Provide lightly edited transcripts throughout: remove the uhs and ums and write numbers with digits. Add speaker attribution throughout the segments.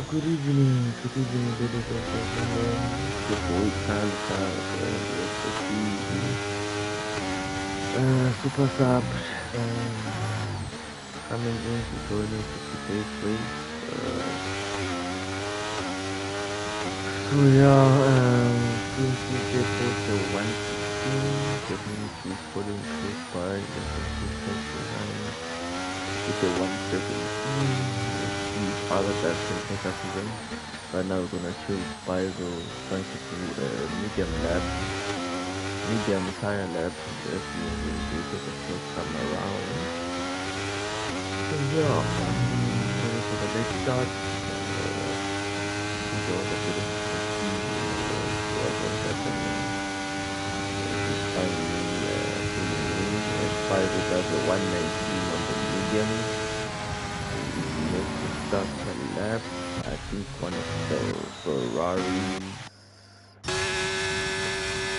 Speaker 1: Good evening, ladies and gentlemen. Your boy Santa, Super Sub, coming in to join us for today's race. Since we get to 116, that means we're following close by the consistent behind with the 117. Let's see if other guys can take us again. Right now we're gonna choose Bizo, trying to do medium lap, medium tire lap, just moving to get the first time around. So yeah, sorry for the late start. There was a bit of what was happening. Finally, pulling in, and Bizo does the 119 on the medium. Let's just start the lap. I think one of the Ferraris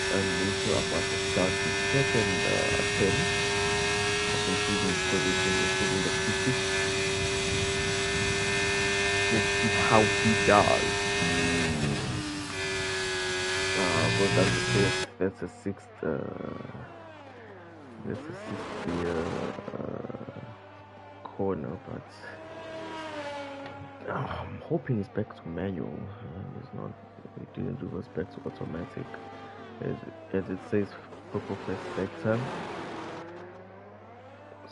Speaker 1: Lucio about to start his second attempt. I think he's in position, including the P6. Let's see how he does. Well, that's the fifth, that's the sixth That's a 6-gear corner, but I'm hoping it's back to manual. It's not. It didn't reverse back to automatic, as it says purple first vector.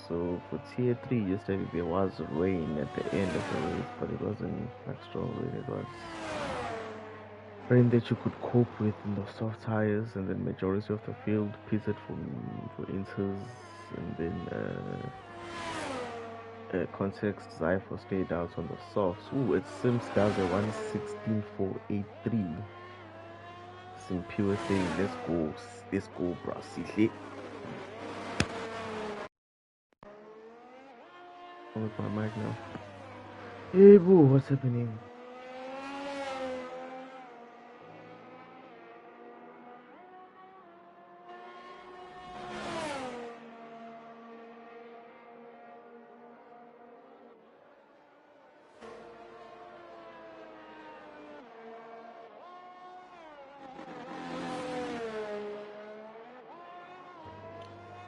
Speaker 1: So for tier 3 yesterday there was rain at the end of the race, but it wasn't like strong rain. It was rain that you could cope with in the soft tires, and then majority of the field pitted for inters, and then context Zypher stayed out on the softs. Ooh, it Sims does a 1:16.483. Some pure saying, let's go, bro. See, with my mic now. Hey, boo, what's happening?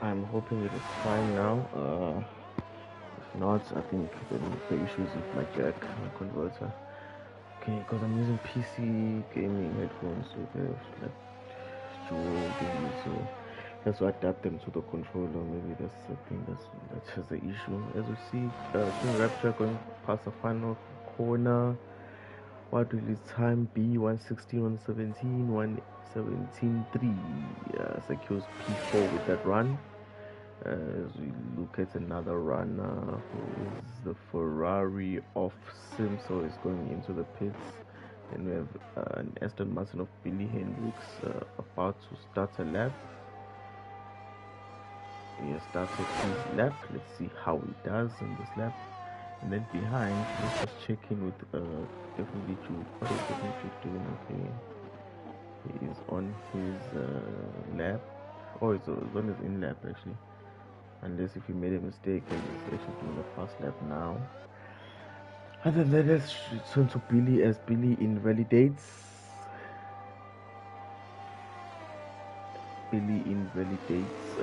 Speaker 1: I'm hoping it is fine now. If not, I think the issue is with my jack, my converter. Okay, because I'm using PC gaming headphones with like dual gaming, so that's why I adapt them to the controller. Maybe that's the thing that's just the issue. As we see, King Rapture going past the final corner. What will his time be? 1:16, 1:17, 1:17.3. Secures P4 with that run. As we look at another runner who is the Ferrari of Sim, so is going into the pits. And we have an Aston Martin of Billy Hendricks about to start a lap. He has started his lap. Let's see how he does in this lap. And then behind, let's just check in with definitely Jude. What is definitely doing? Okay, he is on his lap. Oh, it's on his in lap actually. Unless if he made a mistake and he's actually doing the fast lap now. Other than that, let's return to Billy as Billy invalidates. Billy invalidates.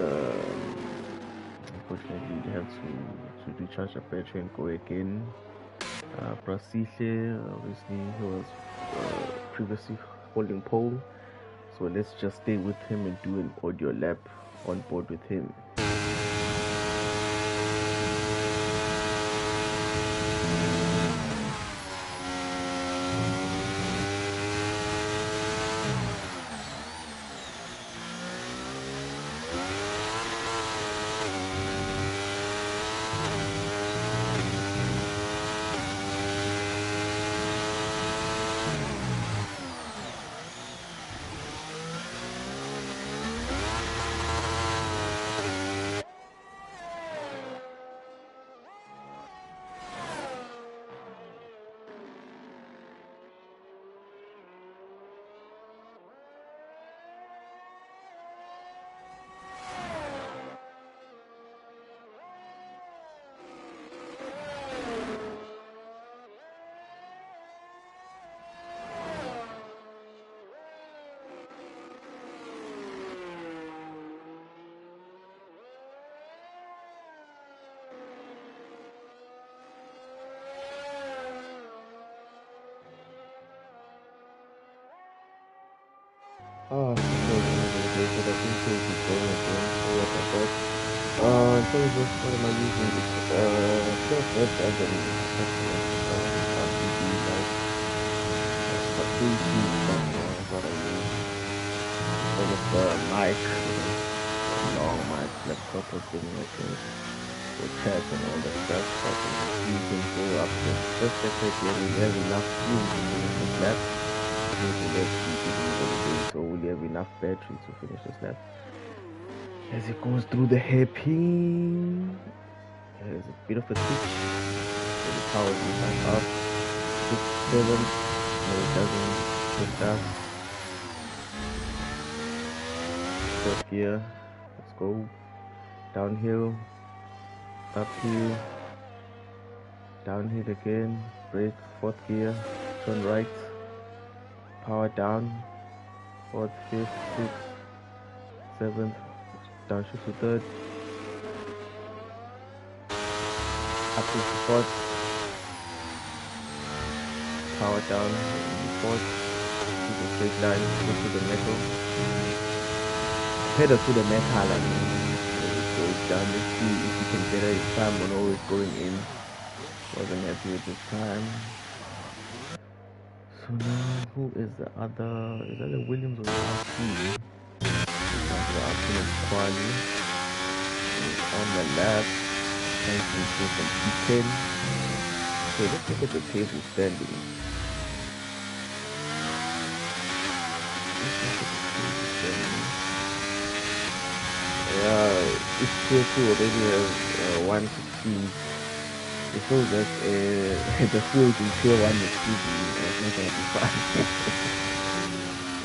Speaker 1: Unfortunately, he had to recharge the battery and go again. Brasihle, obviously, he was previously holding pole. So let's just stay with him and do an audio lap on board with him. Oh, so I think so we go again. So what I thought. In terms of what am I using? Just that as an RGB light. A 3G from what I use. Sort of mic, long mic, laptop or thing like this. For chat and all that stuff. So I can use them go up to just check we have enough fuel in the lab. So we have enough battery to finish this lap. As it goes through the hairpin, there's a bit of a switch. So the power is back up. 6, 7. No, it doesn't shift up. Fourth gear. Let's go. Downhill. Uphill. Downhill again. Brake. Fourth gear. Turn right. Power down. 4th, 5th, 6th, 7th, downshift to 3rd, up to support, power down, report, to the straight line, go to the metal, pedal to the metal, and it goes down. Let's see if we can better his time on always going in. Wasn't happy with this time. So now, who is the other? Is that the Williams or the RC? The RC is Quali on the left, trying to improve from P10. So let's look at the table standing. Yeah, it's tier 2 already has 116. It shows that the field in tier 1 is easy. It's not going to be fun.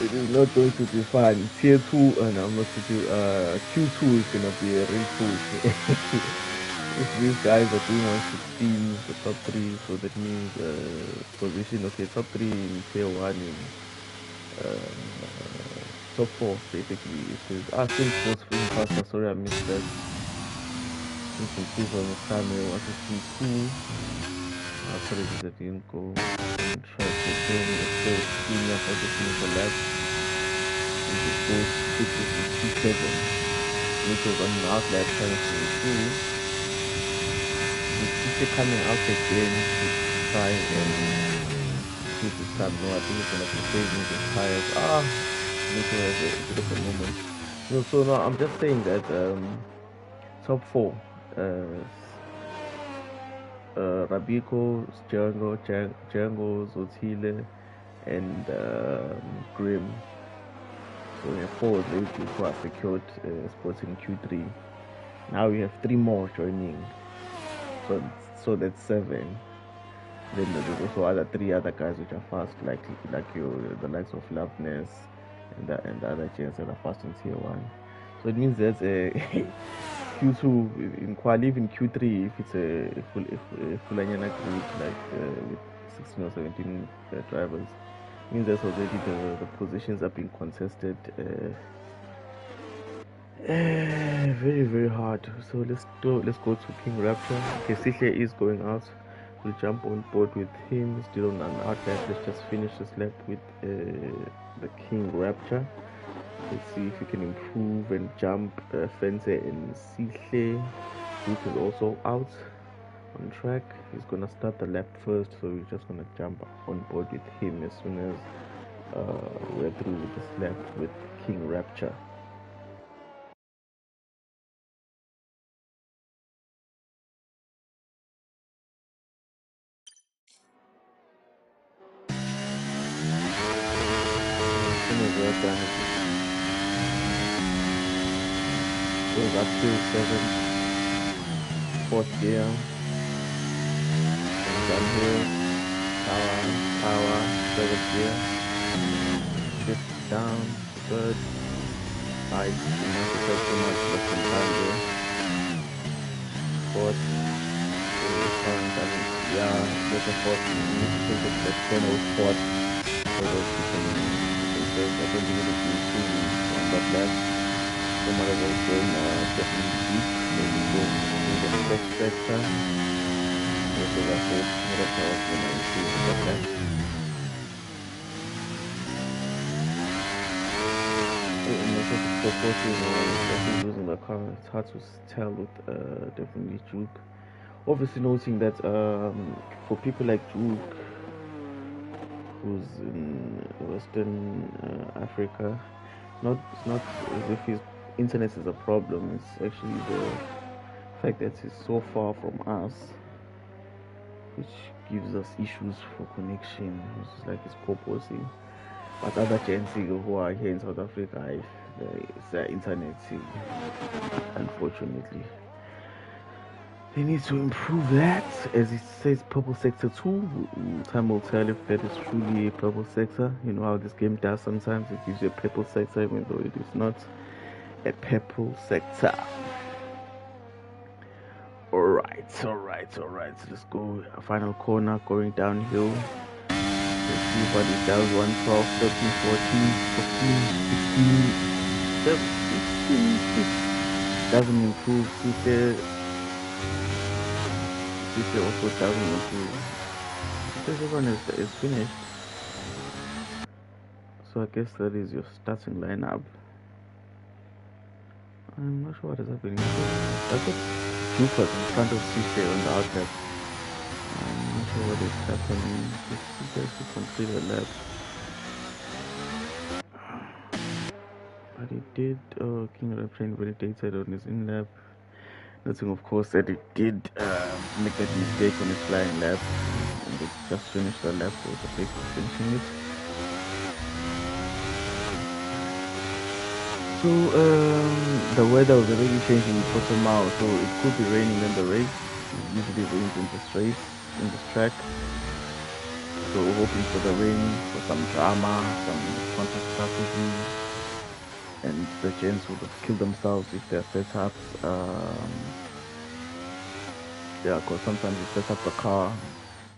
Speaker 1: It is not going to be fun. Tier 2, and I'm not to do, Q2 is going to be a real push. If these guys are doing 116, the top 3, so that means position, okay, top 3 in tier 1 in top 4 basically. It says, still sports film faster, sorry I missed that. Since improve on the camera, 152. Apologies that didn't go. And try to again, let's go senior for the finish the left. And it goes 67. Which was on the outlet trying to improve. It's coming out again to try and keep his time. No, I think it's gonna be saving the tires. Nico has a bit of a moment. No, so no, I'm just saying that top 4 Rabiko, Django, Zotile, and Grim. So we have 4 already who are secured spots in Q3. Now we have 3 more joining. So that's 7. Then there's also other 3 other guys which are fast, like the likes of Loveness and the other gens that are fast in tier 1. So it means there's a Q2 in quali, even Q3 if it's a full Anyana group like with 16 or 17 drivers. It means there's already the positions are being contested. Very very hard. So let's go to King Rapture. Okay, Sihle is going out. We'll jump on board with him. Still on an outlet. Let's just finish this lap with the King Rapture. Let's see if we can improve and jump Fence and Sihle. Duke is also out on track. He's gonna start the lap first, so we're just gonna jump on board with him as soon as we're through with this lap with King Rapture. Goes up to 7, 4th gear, downhill, power, 7th gear, 5th down, 3rd, 5, too much left and down 4th, there's a 4th, you need to take it at 10 or 4th, so that you can say, I don't think it'll be too on that left. So might as well definitely deep, maybe go to the next sector. So that's it. That's how it's going to see that. And also the proportion using the car, it's hard to tell with definitely Juke. Obviously noting that for people like Juke, who's in Western Africa, it's not as if his internet is a problem. It's actually the fact that it's so far from us, which gives us issues for connection. It's like it's purposely. But other gens who are here in South Africa, it's their internet, unfortunately. They need to improve that. As it says, purple sector 2. Time will tell if that is truly a purple sector. You know how this game does sometimes. It gives you a purple sector even though it is not a purple sector. Alright. Let's go. A final corner going downhill. Let's see what it does. 112, 13, 14, 15, 16, 17. Doesn't improve. CC also diving into. Because everyone is finished. So I guess that is your starting lineup. I'm not sure what is happening. I thought Duke was in front of CC on the outlet. I'm not sure what is happening. Just you guys to complete the lap. But he did, King Refrain validated on his in lap. Noting, of course, that he did make that mistake on his flying lap. And they just finished the lap with the pace of finishing it. So, the weather was already changing in Portimao, so it could be raining in the race. It usually rains in this race, in this track. So, hoping for the rain, for some drama, some contact strategy. And the gents would have killed themselves if their setups. Yeah, because sometimes you set up the car,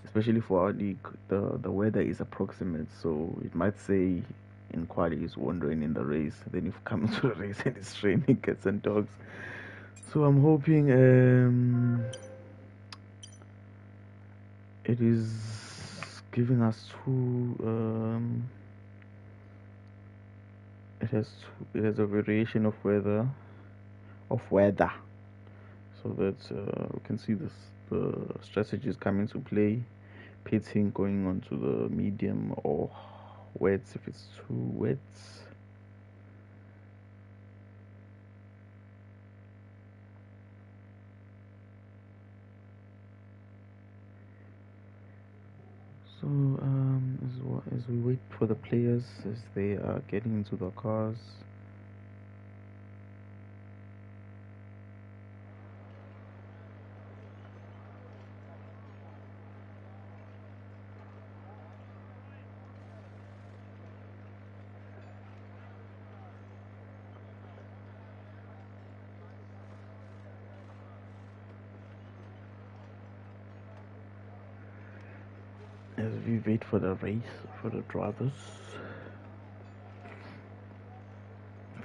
Speaker 1: especially for our league, the weather is approximate, so it might say in quali it's won't rain in the race. Then if you come into the race and it's raining, cats and dogs. So I'm hoping it is giving us two. It has a variation of weather, so that we can see the strategies coming to play. Pitting going on to the medium or wets if it's too wet. So as we wait for the players as they are getting into the cars. As we wait for the race, for the drivers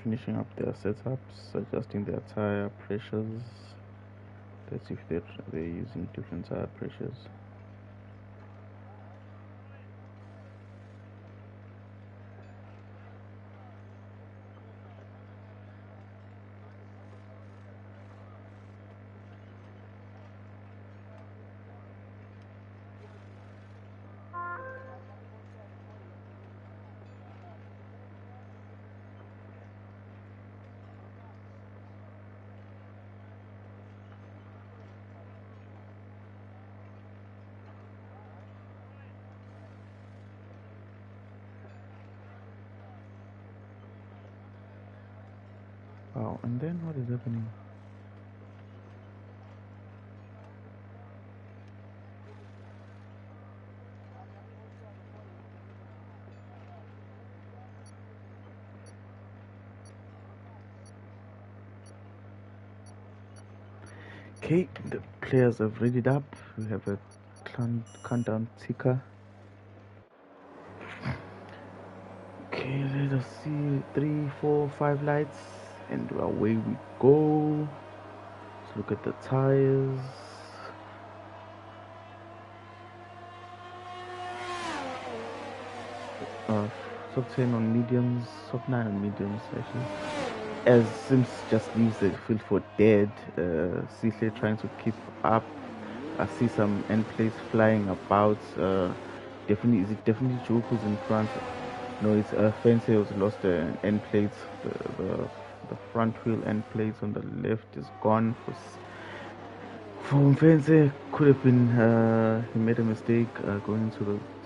Speaker 1: finishing up their setups, adjusting their tire pressures. That's if they're using different tire pressures. Wow, and then what is happening? Okay, the players have readied up. We have a countdown ticker. Okay, let us see. 3, 4, 5 lights, and away we go. Let's look at the tires. Top 10 on mediums, top 9 on mediums actually. As Sims just leaves the field for dead, Cecily trying to keep up. I see some end plates flying about. Definitely Joke who's in front? No, it's Fence who's lost the end plates. The front wheel end plates on the left is gone for Fence. Could have been he made a mistake going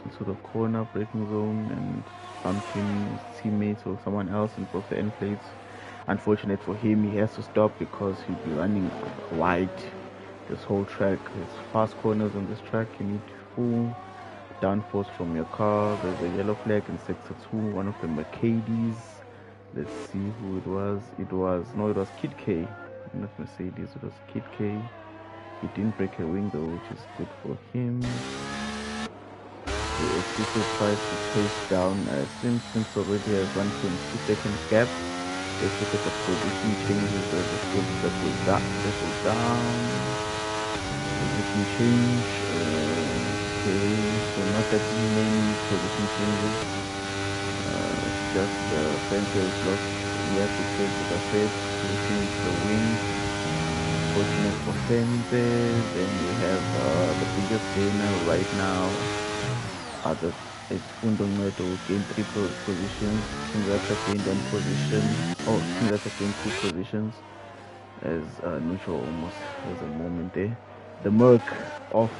Speaker 1: into the corner braking zone and bumping his teammates or someone else and broke the end plates. Unfortunate for him, he has to stop because he'll be running wide this whole track. There's fast corners on this track. You need full downforce from your car. There's a yellow flag in sector 2, one of the Mercedes. Let's see who it was. It was Kid K, not Mercedes. It was Kid K. He didn't break a wing though, which is good for him. The official tries to chase down Simpson already has 1.2 second gap. Let's look at the position changes. The field settles down. Position position change. Okay, so not that many position changes. Just Fence has lost. We have to trade with the Fed to change the wing. Fortunate for Fence. Then we have the biggest gainer right now. It's Fundo Metal gained 3 positions. King Raptor gained 1 position. Oh, King Raptor gained 2 positions. As neutral almost has a moment there. The Merc off.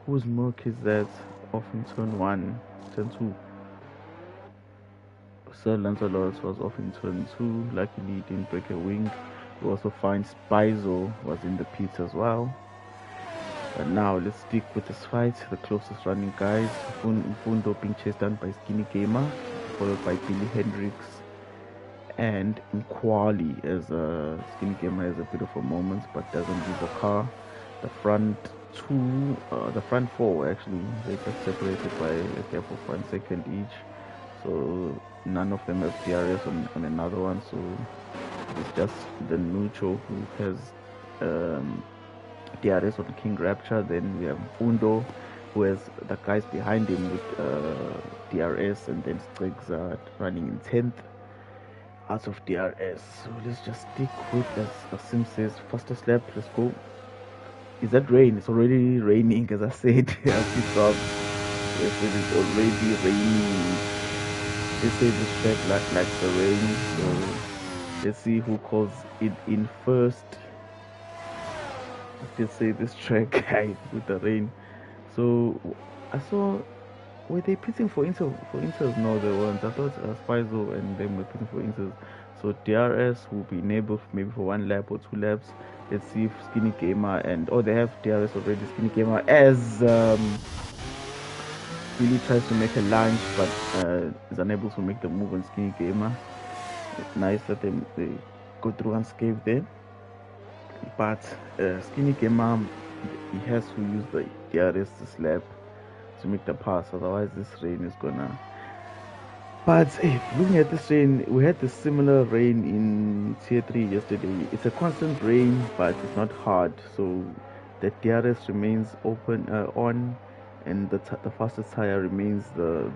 Speaker 1: Whose Merc is that? Off in turn 1, turn 2. Sir Lancelot was off in turn 2. Luckily, he didn't break a wing. We also find Spyzo was in the pits as well. But now let's stick with this fight. The closest running guys. Fundo being chased down by Skinny Gamer, followed by Billy Hendricks and Nkwali, as Skinny Gamer has a bit of a moment but doesn't lose a car. The front the front four actually, they got separated by a gap of 1 second each. So none of them have DRS on another one. So it's just the neutral who has DRS on King Rapture. Then we have Fundo, who has the guys behind him with DRS, and then Strix running in 10th out of DRS. So let's just stick with, as Sim says, fastest lap. Let's go. Is that rain? It's already raining, as I said. As it dropped, it's already raining. They say this track likes the rain. So let's see who calls it in first. Let's say this track with the rain. So I saw, were they pitting for Inters? No, they weren't. I thought Spyzo and them were pitting for Inters. So DRS will be enabled maybe for 1 lap or 2 laps. Let's see if Skinny Gamer they have DRS already. Skinny Gamer as really tries to make a lunge, but is unable to make the move on Skinny Gamer. Nice that they go through unscathed there. But Skinny Gamer, he has to use the DRS this lap to make the pass, otherwise this rain is gonna. But looking at this rain, we had this similar rain in tier 3 yesterday. It's a constant rain, but it's not hard, so the DRS remains open on, and the fastest tire remains the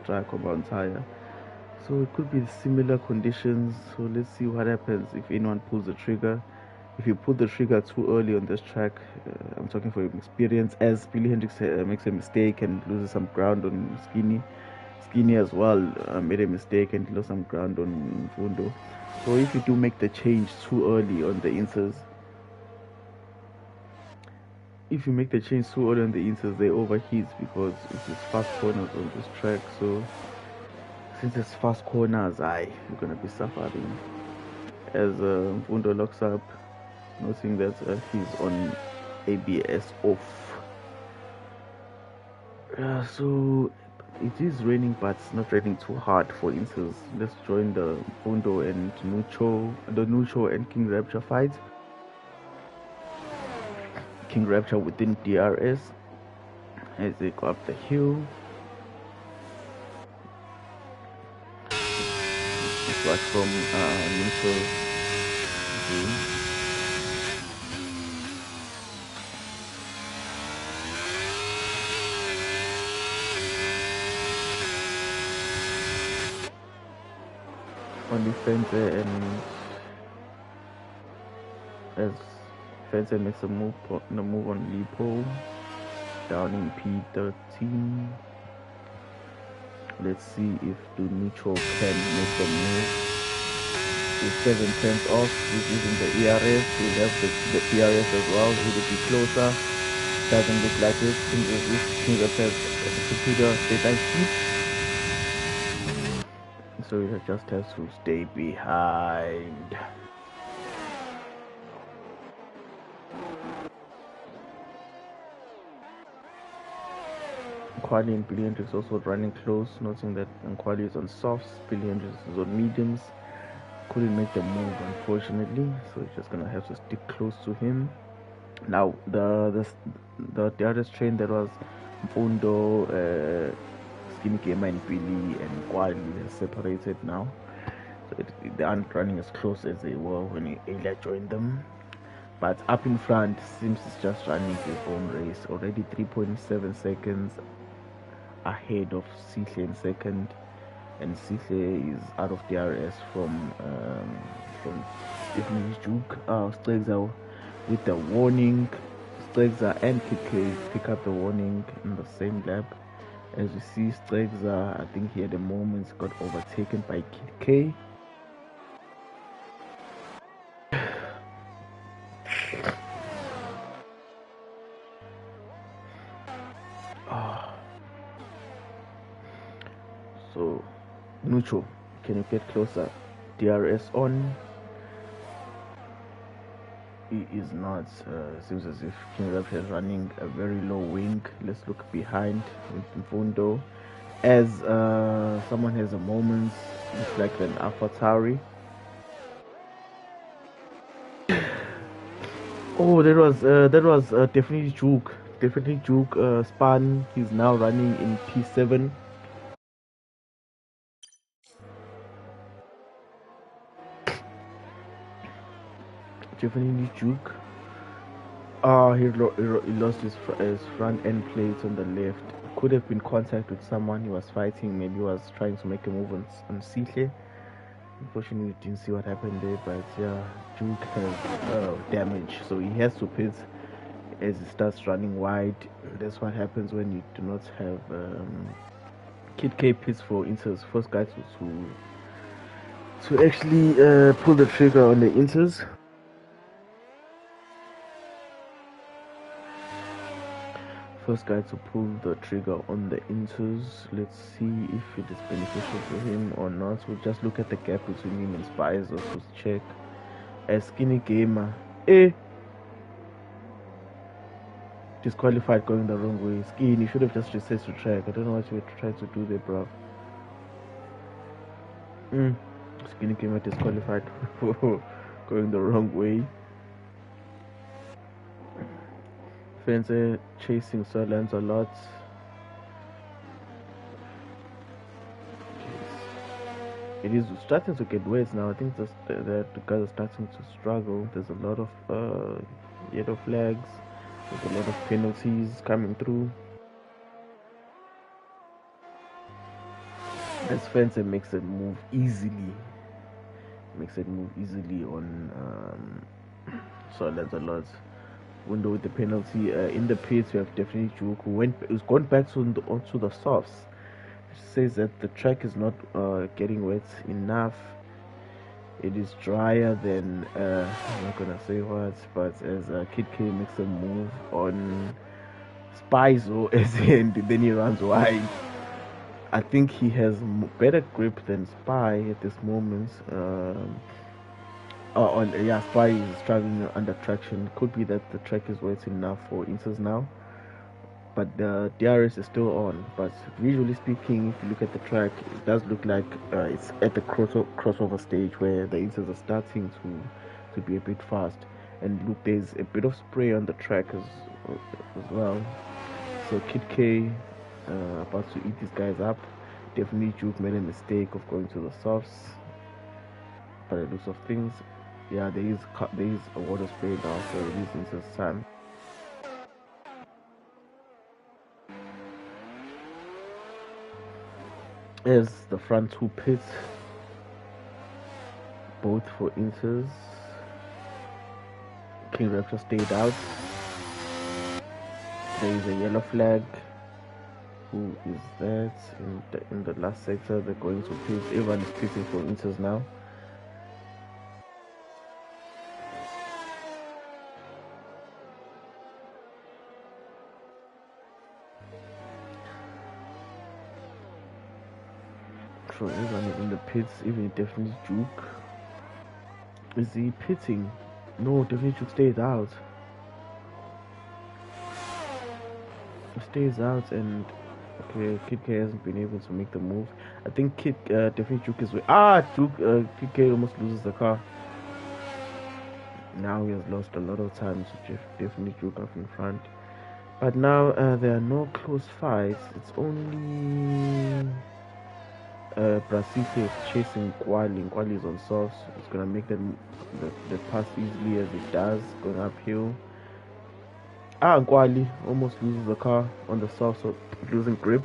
Speaker 1: dry compound tire. So it could be similar conditions. So let's see what happens if anyone pulls the trigger. If you pull the trigger too early on this track, I'm talking from experience, as Billy Hendricks makes a mistake and loses some ground on Skinny as well made a mistake and lost some ground on Fundo. So if you do make the change too early on the insers, they overheat, because it's fast corners on this track. So since it's fast corners, you're gonna be suffering. As Fundo locks up, noting that he's on ABS off. So it is raining, but it's not raining too hard. For instance, let's join the Fundo and Nucho and King Rapture fight. King Rapture within DRS as they go up the hill. It's like from Nucho. Only Fence, and as Fence makes a move on Lipo down in P13. Let's see if the neutral can make the move. With 7 turns off, he's using the ERS. We'll have the PRS as well. Will it be closer? Doesn't look like it. King has a computer daytime speed. So it just has to stay behind. Nkwali and Billy Hendricks also running close, noting that Nkwali is on softs, Billy Hendricks is on mediums. Couldn't make the move, unfortunately, so he's just gonna have to stick close to him. Now the DRS train that was Mfundo, Skinny Gamer and Billy and Nkwali is separated now. So they aren't running as close as they were when Elia joined them. But up in front, Sims is just running his own race. Already 3.7 seconds ahead of Sihle in second. And Sihle is out of DRS from definitely Juke. Stegza with the warning. Stegza and KK pick up the warning in the same lap. As you see, Stegza, I think he had a moment, got overtaken by Kid K. So, Nucho, can you get closer? DRS on. He is not. Seems as if King Rapture is running a very low wing. Let's look behind with Mfundo. As someone has a moment, looks like an AlphaTauri. Oh, that was definitely Juke. Definitely Juke spun. He's now running in P7. Definitely Juke. He lost his front end plates on the left. Could have been contact with someone he was fighting. Maybe he was trying to make a move on Sihle. Unfortunately, didn't see what happened there. But yeah, Juke has damage, so he has to pit as he starts running wide. That's what happens when you do not have Kid K pits for Inters. First guy to actually pull the trigger on the Inters. First guy to pull the trigger on the Inters. Let's see if it is beneficial to him or not. We'll just look at the gap between him and Spies to check. A Skinny Gamer. Disqualified going the wrong way. Skin, you should have just reset to track. I don't know what you were trying to do there, bro. Skinny Gamer disqualified for going the wrong way. Fence chasing Solans a lot. It is starting to get worse now. I think the guys are starting to struggle. There's a lot of yellow flags. There's a lot of penalties coming through. As Fence makes it move easily. On Solans a lot. Window with the penalty in the pits. We have definitely Juke who's gone back onto the softs. It says that the track is not getting wet enough. It is drier than I'm not gonna say what, but as Kid K makes a move on Spizo as then he runs wide. I think he has better grip than Spy at this moment. Spy is struggling under traction. Could be that the track is wet enough for Inters now, but the DRS is still on. But visually speaking, if you look at the track, it does look like it's at the crossover stage where the Inters are starting to be a bit fast. And look, there's a bit of spray on the track as well. So Kid K about to eat these guys up. Definitely Juke made a mistake of going to the softs. By the looks of things, yeah, there is a water spray now, so it is Inters time. As the front two pits, both for Inters. King Rapture stayed out. There is a yellow flag. Who is that in the last sector? They're going to pit. Everyone is pitting for Inters now. So everyone is in the pits, even definitely Juke. Is he pitting? No, definitely Juke stays out. He stays out, and okay, Kid K hasn't been able to make the move. I think definitely Juke is Kid K almost loses the car. Now he has lost a lot of time, so definitely Juke up in front. But now there are no close fights. It's only Brazil is chasing Kwali. Kwali is on soft. It's gonna make the pass easily as it does, going uphill. Kwali almost loses the car on the soft, so losing grip.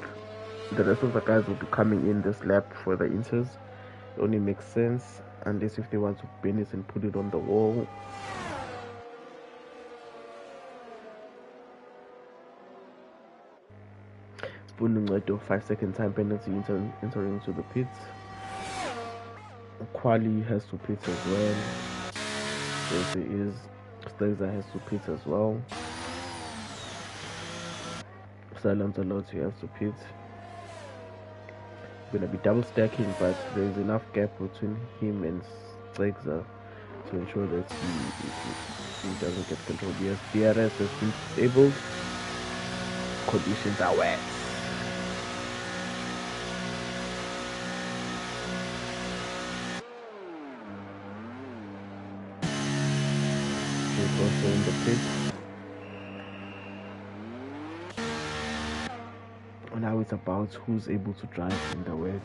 Speaker 1: The rest of the guys will be coming in this lap for the inters. It only makes sense unless if they want to bend it and put it on the wall. Spoon 5-second time penalty entering into the pits. Quali has to pit as well. Yes, it is. Stazer has to pit as well. Silence allowed to have to pit. Gonna be double stacking, but there is enough gap between him and Stazer to ensure that he doesn't get control. Yes, DRS has been disabled. Conditions are wet. He's also in the pit. Now it's about who's able to drive in the wet.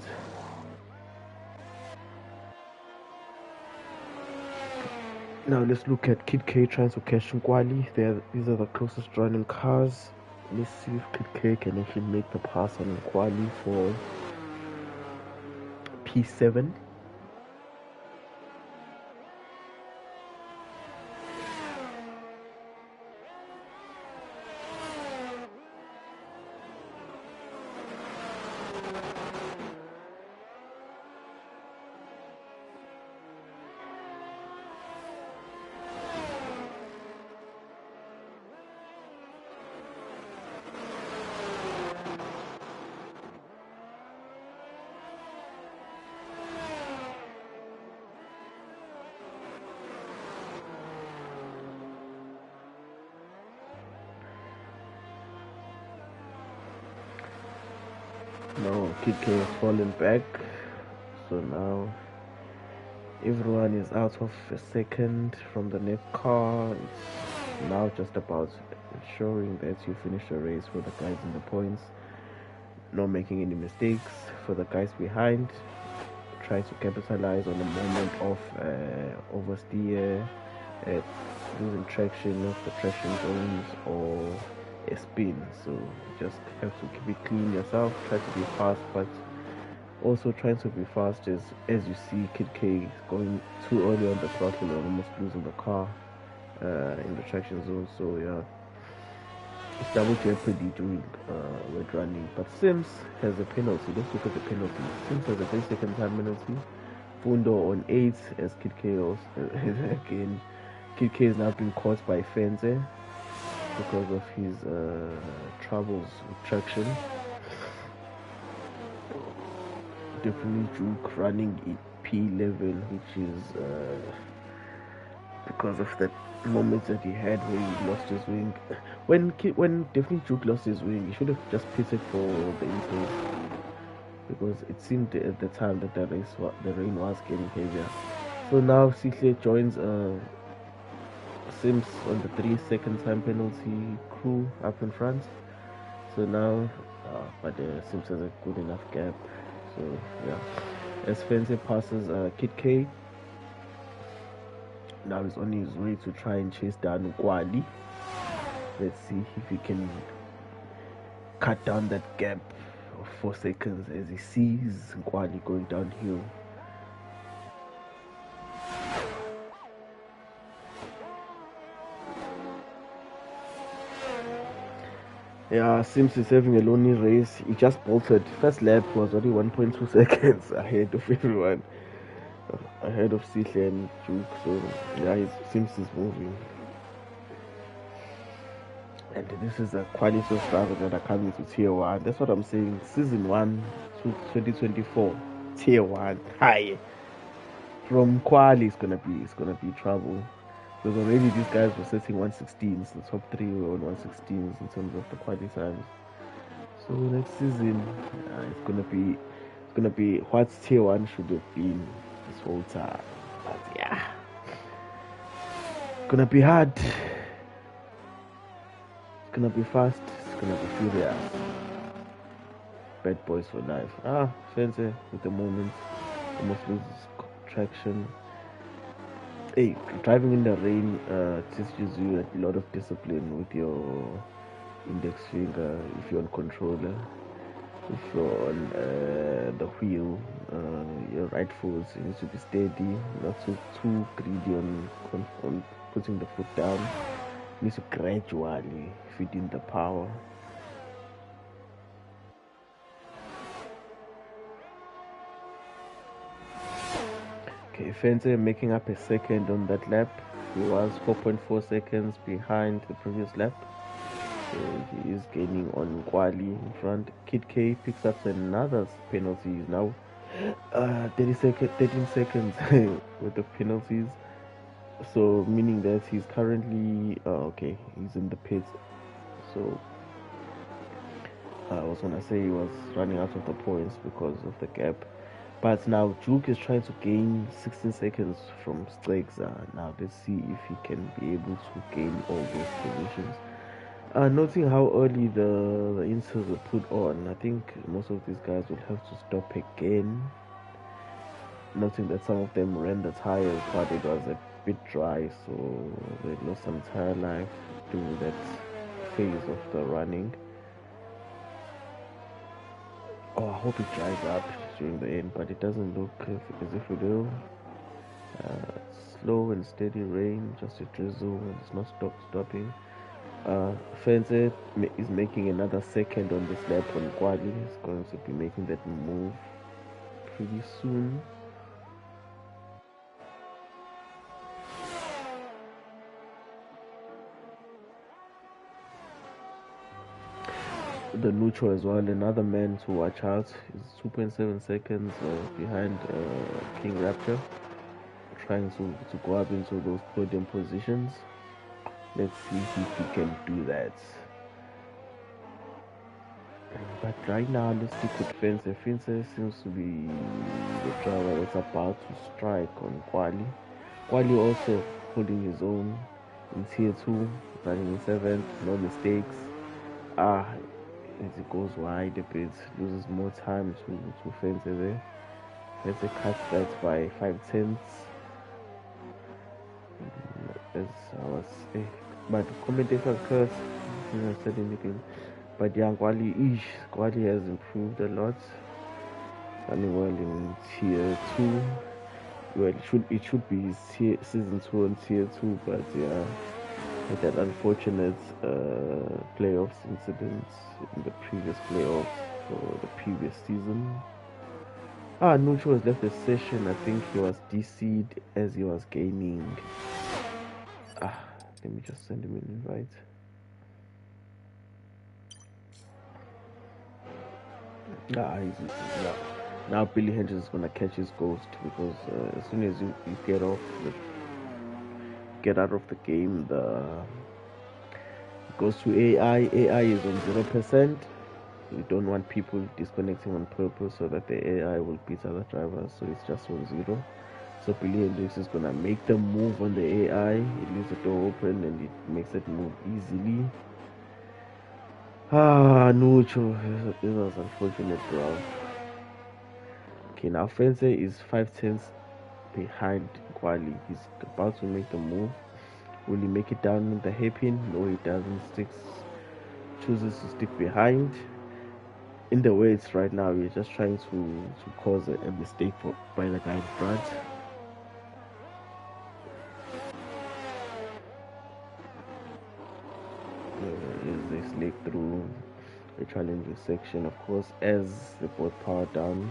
Speaker 1: Now let's look at Kid K trying to catch Nkwali. These are the closest running cars. Let's see if Kid K can actually make the pass on Nkwali for P7. No, Kid K has fallen back. So now everyone is out of a second from the next car. It's now just about ensuring that you finish the race for the guys in the points. Not making any mistakes for the guys behind. Try to capitalize on the moment of oversteer, losing traction of the traction zones or a spin. So you just have to keep it clean yourself. Try to be fast, but also trying to be fast as you see Kid K going too early on the throttle and almost losing the car in the traction zone. So yeah, it's double jeopardy during wet running. But Sims has a penalty. Let's look at the penalty. Sims has a 10-second time penalty. Fundo on 8 as Kid K also again. Kid K is now being caught by Fenze because of his troubles with traction. Definitely Juke running at P level, which is because of that moment that he had where he lost his wing. When definitely Juke lost his wing, he should have just pitted for the intake because it seemed at the time that the rain was getting heavier. So now Sihle joins Sims on the 3-second time penalty crew up in front. So now, but Sims has a good enough gap. So yeah, as Fencer passes Kid K, now he's on his way to try and chase down Kwali. Let's see if he can cut down that gap of 4 seconds as he sees Kwali going downhill. Yeah, Sims is having a lonely race. He just bolted. First lap was only 1.2 seconds ahead of everyone, ahead of Sihle and Juke. So yeah, Sims is moving. And this is the quality of drivers that are coming to Tier 1. That's what I'm saying. Season 1 to 2024, Tier 1. High. From quali, it's gonna be trouble. Because already these guys were setting 116s. The top 3 were on 116s in terms of the quality times. So next season, it's gonna be what Tier 1 should have been this whole time. But yeah, it's gonna be hard. It's gonna be fast. It's gonna be furious. bad boys for life. Fancy with the moment, almost loses traction. Hey, driving in the rain teaches you a lot of discipline with your index finger. If you're on controller, if you're on the wheel, your right foot needs to be steady, not too greedy on putting the foot down. You need to gradually feed in the power. Okay, Fencer making up a second on that lap. He was 4.4 seconds behind the previous lap. So he is gaining on Kwali in front. Kid K picks up another penalty. He's now 13 seconds with the penalties. So meaning that he's currently okay. He's in the pits. So I was gonna say he was running out of the points because of the gap. But now Juke is trying to gain 16 seconds from Stegza. Now let's see if he can be able to gain all those positions. Noting how early the inserts were put on, I think most of these guys will have to stop again. Noting that some of them ran the tires, but it was a bit dry, so they lost some tire life during that phase of the running. Oh, I hope it dries up during the end, but it doesn't look as if it will. Slow and steady rain, just a drizzle, and it's not stopping. Fenze is making another second on this lap on Kwali. He's going to be making that move pretty soon. The neutral as well, another man to watch out. He's 2.7 seconds behind King Raptor, trying to go up into those podium positions. Let's see if he can do that. But right now, let's stick with Fence. Fence seems to be the driver that's about to strike on Kwali. Kwali also holding his own in tier 2, running in 7th, no mistakes. As it goes wide a bit, loses more time to Fence there. Fence cuts that by 5/10. As I was, but commentators curse, didn't said anything. But yeah, Kwali has improved a lot. Running well in tier 2. Well, it should be season 2 and tier 2, but yeah, with that unfortunate playoffs incident in the previous playoffs for the previous season. Nucho has left the session. I think he was DC'd as he was gaining. Let me just send him an invite. Yeah. Now Billy Hedges is gonna catch his ghost because as soon as you get out of the game, it goes to AI. AI is on 0%. We don't want people disconnecting on purpose so that the AI will beat other drivers. So it's just on 0. So Billy Hendricks is gonna make the move on the AI. It leaves the door open and it makes it move easily. Nucho, this was unfortunate, bro. Okay, now Fence is 5/10 behind Kwali. He's about to make the move. Will he make it down the hairpin? No, he doesn't. Chooses to stick behind. In the way it's right now, he's just trying to cause a mistake by the guy in front. As they slake through the challenging section, of course, as they both power down.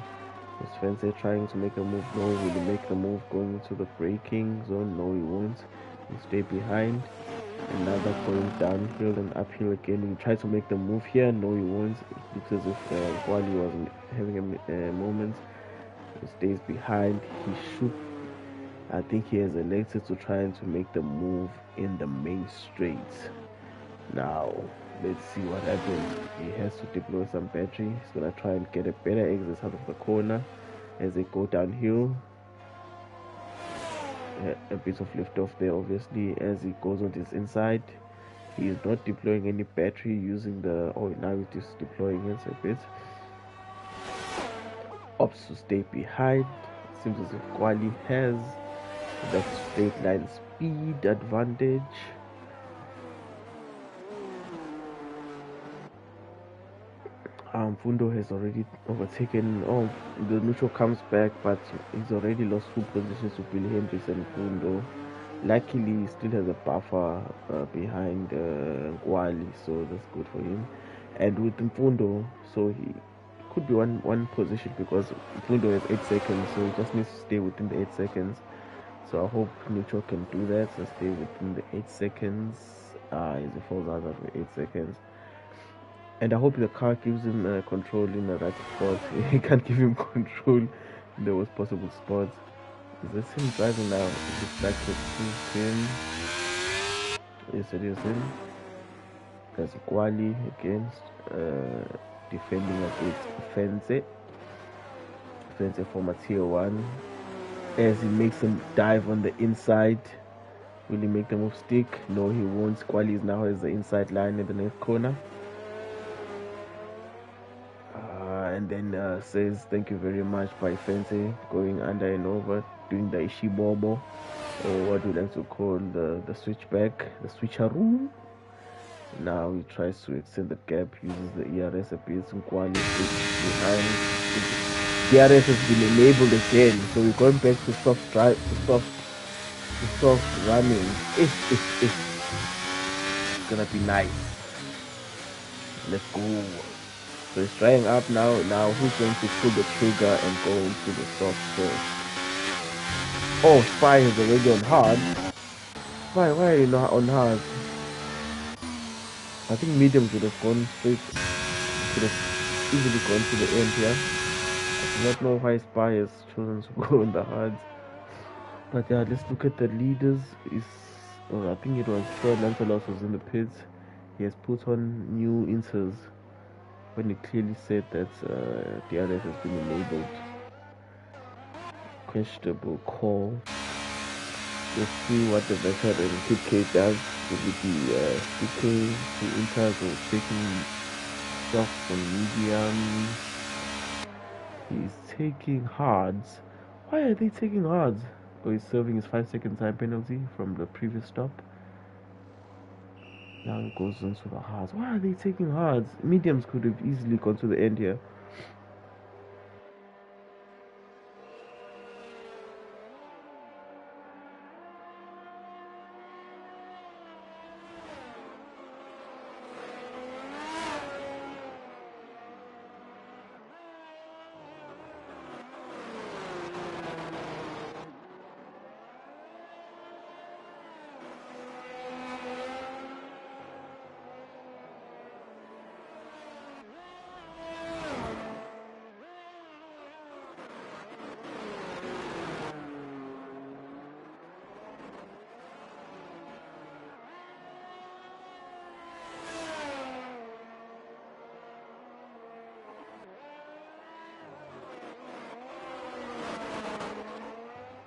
Speaker 1: Is Fence trying to make a move? No. Will he make the move going into the braking zone? No, he won't. He'll stay behind. Another going downhill and uphill again. He tried to make the move here. No, he won't. It looks as if while he wasn't having a moment, he stays behind. He should. I think he has elected to try to make the move in the main straight. Now, let's see what happens. He has to deploy some battery. He's gonna try and get a better exit out of the corner as they go downhill. A bit of lift off there, obviously, as he goes on his inside. He is not deploying any battery using the. Oh, now he's just deploying it a bit. opts to stay behind. Seems as if Quali has that straight line speed advantage. Fundo has already overtaken. Oh, the neutral comes back, but he's already lost 2 positions to Billy Hendricks and Fundo. Luckily, he still has a buffer behind Gwali, so that's good for him. And with Mfundo, so he could be one position because Mfundo has 8 seconds, so he just needs to stay within the 8 seconds. So I hope Neutral can do that and stay within the 8 seconds. As he falls out of the 8 seconds. And I hope the car gives him control in the right spot. He can't give him control in the worst possible spots. Is this him driving now? Is this back to him? Yes, it is him. There's Kwali against defending against Fenze. Fenze from tier 1. As he makes him dive on the inside. Will he make the move stick? No, he won't. Kwali is now has the inside line in the next corner. And then says thank you very much by Fenze, going under and over, doing the Ishibobo, or what we like to call the switchback, the switcheroo. Now he tries to extend the gap, uses the ERS a bit, Nkwali behind. The ERS has been enabled again, so we're going back to soft drive, to soft running. It's gonna be nice. Let's go. So he's trying up now. Now who's going to pull the trigger and go into the soft first? Oh, Spy is already on hard. Why are you not on hard? I think mediums would have gone straight. Could have easily gone to the end here. I do not know why Spy has chosen to go on the hards. But yeah, let's look at the leaders. I think it was Sir Lancelot was in the pits. He has put on new inters when he clearly said that DRS has been enabled. Questionable call. Let's see what the veteran KK does. Will it be CK who enters or taking soft from medium? He's taking hards. Why are they taking hards? Oh, he's serving his 5-second time penalty from the previous stop. Now it goes into the hards. Why are they taking hards? Mediums could have easily gone to the end here.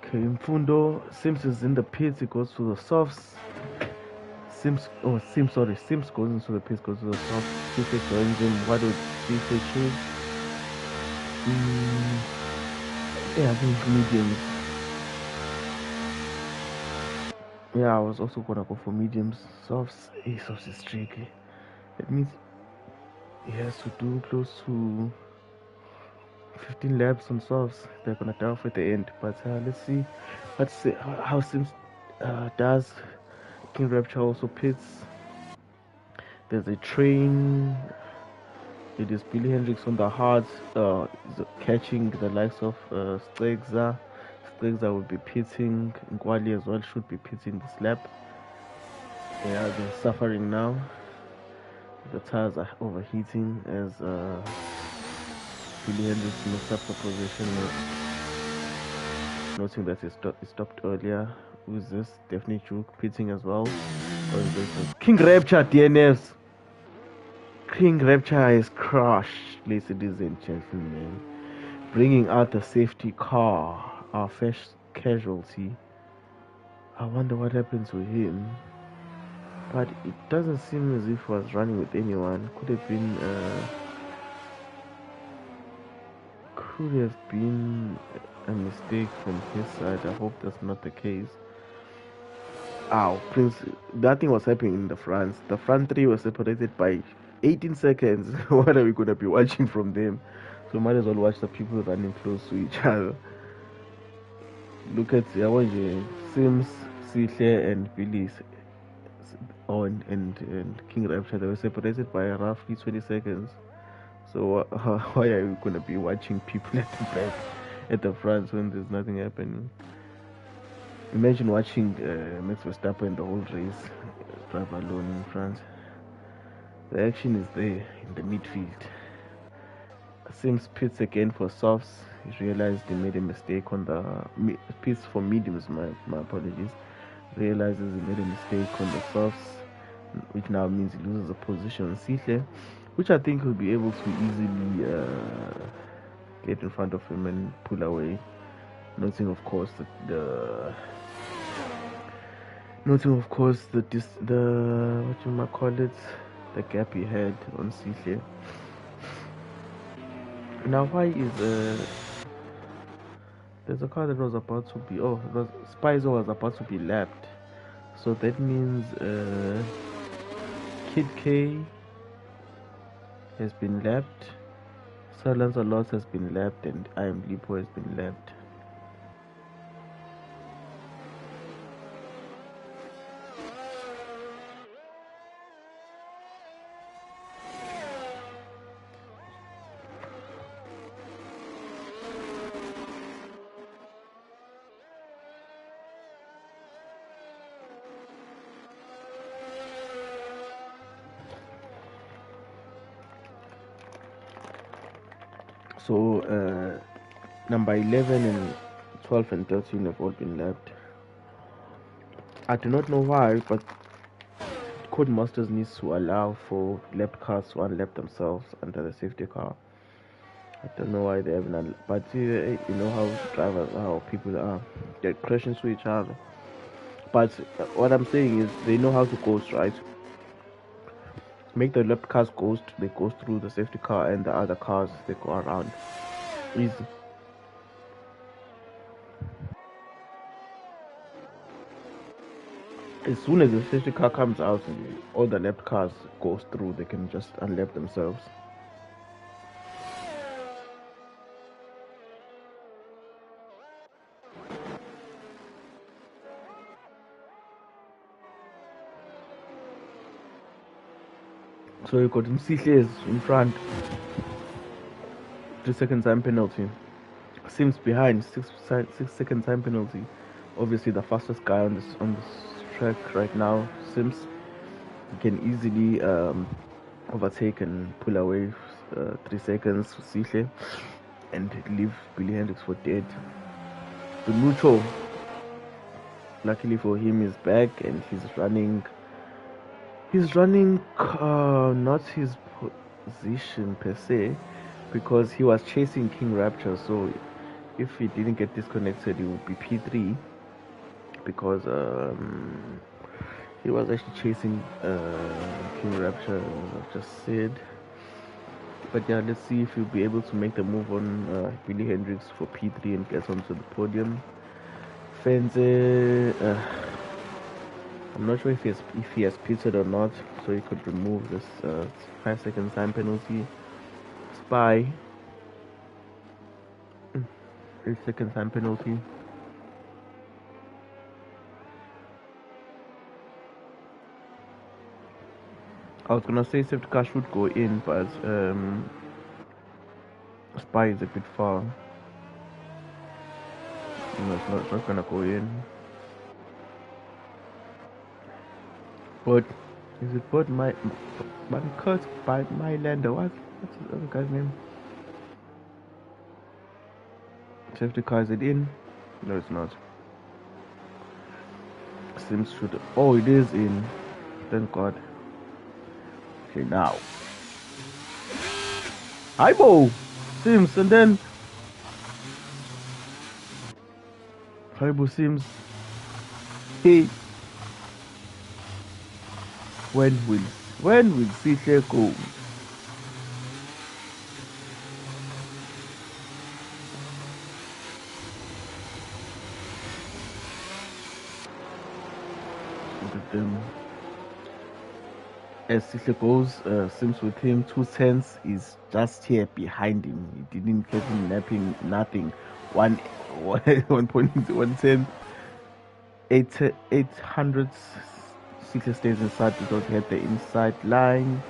Speaker 1: Okay, Mfundo, Sims is in the pits, he goes to the softs. Sims goes into the pits, goes to the softs. CK joins him. What would CK choose? Yeah, I think mediums. Yeah, I was also gonna go for mediums. Softs, softs is tricky. That means he has to do close to 15 laps on softs. They're gonna die off at the end. But let's see how Sims does. King Rapture also pits. There's a train. It is Billy Hendricks on the hards, catching the likes of Stegza. Stegza will be pitting. Ngwali as well should be pitting this lap. Yeah, they're suffering now. The tires are overheating as Billy Hendricks messed up the position. Noting that he stopped earlier. Who's this? Definitely Juke pitting as well. King Rapture DNFs. King Rapture is crushed, ladies and gentlemen. Bringing out the safety car, our first casualty. I wonder what happened to him. But it doesn't seem as if he was running with anyone. Could have been Could have been a mistake from his side. I hope that's not the case. Ow, Prince, that thing was happening in the France. The front three were separated by 18 seconds. What are we going to be watching from them? So might as well watch the people running close to each other. Look at Sims, Sihle, and Billy. Oh, and King Rapture. They were separated by roughly 20 seconds. So why are we going to be watching people at the back, at the front when there's nothing happening? Imagine watching Max Verstappen the whole race, drive alone in France. The action is there in the midfield. Sims pits again for softs. He realized he made a mistake on the pits for mediums. My apologies. Realizes he made a mistake on the softs, which now means he loses a position on Sihle, which I think he'll be able to easily get in front of him and pull away. Noting, of course, the what you might call it, the gap he had on Sihle. Now, why is there's a car that was about to be Spicer was about to be lapped, so that means Kid K has been lapped, Sir Lancelot has been lapped, and I Am Lipo has been lapped. So number 11 and 12 and 13 have all been lapped. I do not know why, but Codemasters needs to allow for lapped cars to unlap themselves under the safety car. I don't know why they haven't, but you know how drivers, how people are, they crash into each other. But what I'm saying is, they know how to ghost, right? Make the left cars ghost, they go through the safety car, and the other cars they go around. Easy. As soon as the safety car comes out, all the left cars goes through, they can just unlap themselves. So you got Msihle in front, 3 second time penalty. Sims behind, 6 second time penalty. Obviously the fastest guy on this track right now, Sims. He can easily overtake and pull away 3 seconds for Sihle and leave Billy Hendricks for dead. Benucho, luckily for him, is back and he's running not his position per se, because he was chasing King Rapture. So if he didn't get disconnected, he would be P3, because he was actually chasing King Rapture, as I've just said. But yeah, let's see if he'll be able to make the move on Billy Hendricks for P3 and get onto the podium. Fenze, I'm not sure if he has pitted or not, so he could remove this 5 second time penalty. Spy, 8 second time penalty. I was gonna say safety car should go in, but Spy is a bit far. No, it's not gonna go in. But is it Bud Kurt by Mylander? What's the other guy's name? Safety car, is it in? No, it's not. Sims should. Oh, it is in. Thank God. Okay, now. Highball! Sims, and then. Highball Sims. Hey. When will Sihle go? as Sihle goes, Sims with him, 2 cents is just here behind him. He didn't catch him napping, nothing. 1.1 cent, 800. Sihle stays inside because he had the inside line.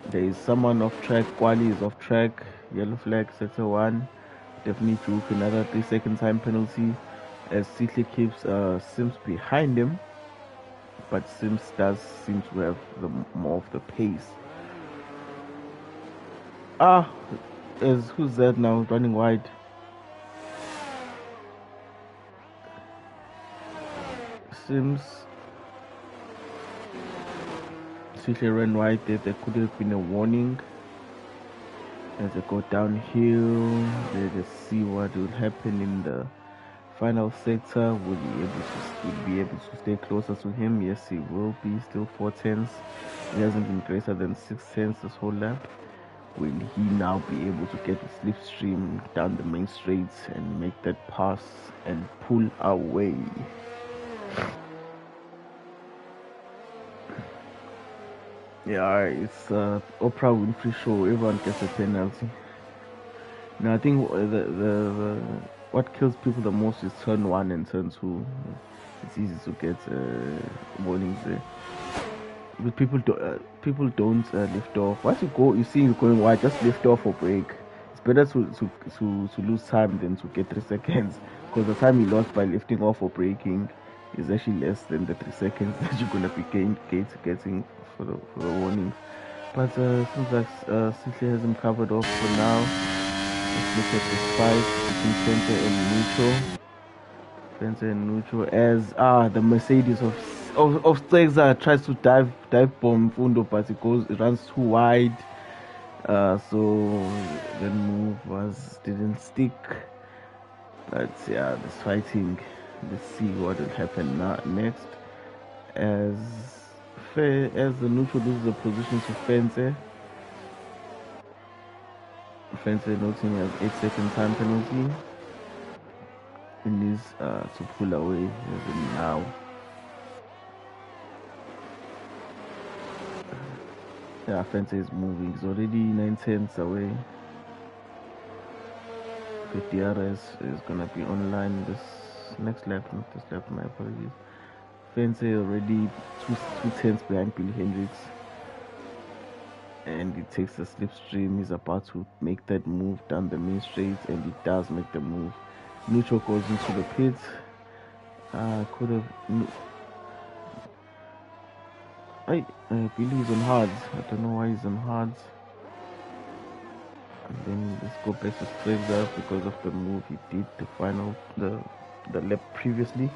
Speaker 1: There is someone off track. Quali is off track. Yellow flag, sector 1. Definitely Juke, another 3-second time penalty as Sihle keeps Sims behind him. But Sims does seem to have more of the pace. Who's that now running wide? Sims. Sihle ran wide there. There could have been a warning as they go downhill. Let's see what will happen in the final sector. Will be able to stay closer to him? Yes, he will be. Still 4 tenths. He hasn't been greater than 6 tenths this whole lap. Will he now be able to get the slipstream down the main straight and make that pass and pull away? Yeah, it's Oprah Winfrey show. Everyone gets a penalty. Now I think the what kills people the most is turn 1 and turn 2. It's easy to get warnings there. But people don't lift off. Once you see you going wide, just lift off or brake. It's better to lose time than to get 3 seconds, because the time you lost by lifting off or braking is actually less than the 3 seconds that you're gonna be getting for the warnings. But seems like Sihle has him covered off for now. Let's look at this fight between Fence and Neutral. As the Mercedes of Stegza tries to dive bomb Fundo, but it runs too wide. So the move didn't stick. But yeah, this fighting. Let's see what will happen next. As the Neutral loses the position to Fence. Fence noting as 8-second time penalty. He needs to pull away now. Yeah, Fence is moving. He's already 9 tenths away. The DRS is gonna be online this next lap, not this lap. My apologies. Fence already two tenths behind Billy Hendricks, and he takes the slipstream. He's about to make that move down the main straight, and he does make the move. Neutral goes into the pit. Could have. Billy is on hards. I don't know why he's on hards. And then let's go back to straight up because of the move he did the lap previously.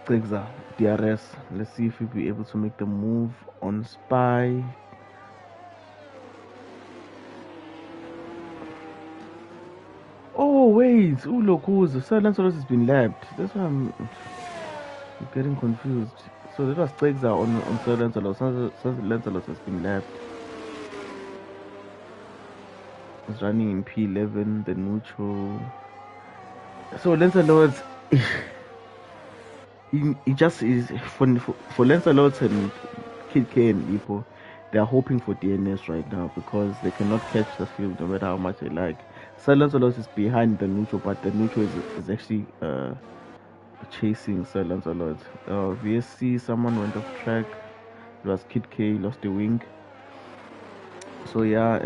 Speaker 1: Stegza, DRS. Let's see if he'll be able to make the move on Spy. Oh wait, look who's Lancelot has been lapped. That's why I'm getting confused. So that was Stegza on Sir Lancelot. Sir Lancelot has been lapped. He's running in P11, the neutral. So Lancelot he just is for Lancelot and Kid K and Lipo. They are hoping for DNS right now because they cannot catch the field no matter how much they like. Sir Lancelot is behind the neutral, but the neutral is actually chasing Sir Lancelot. VSC, someone went off track. It was Kid K, lost the wing. So yeah,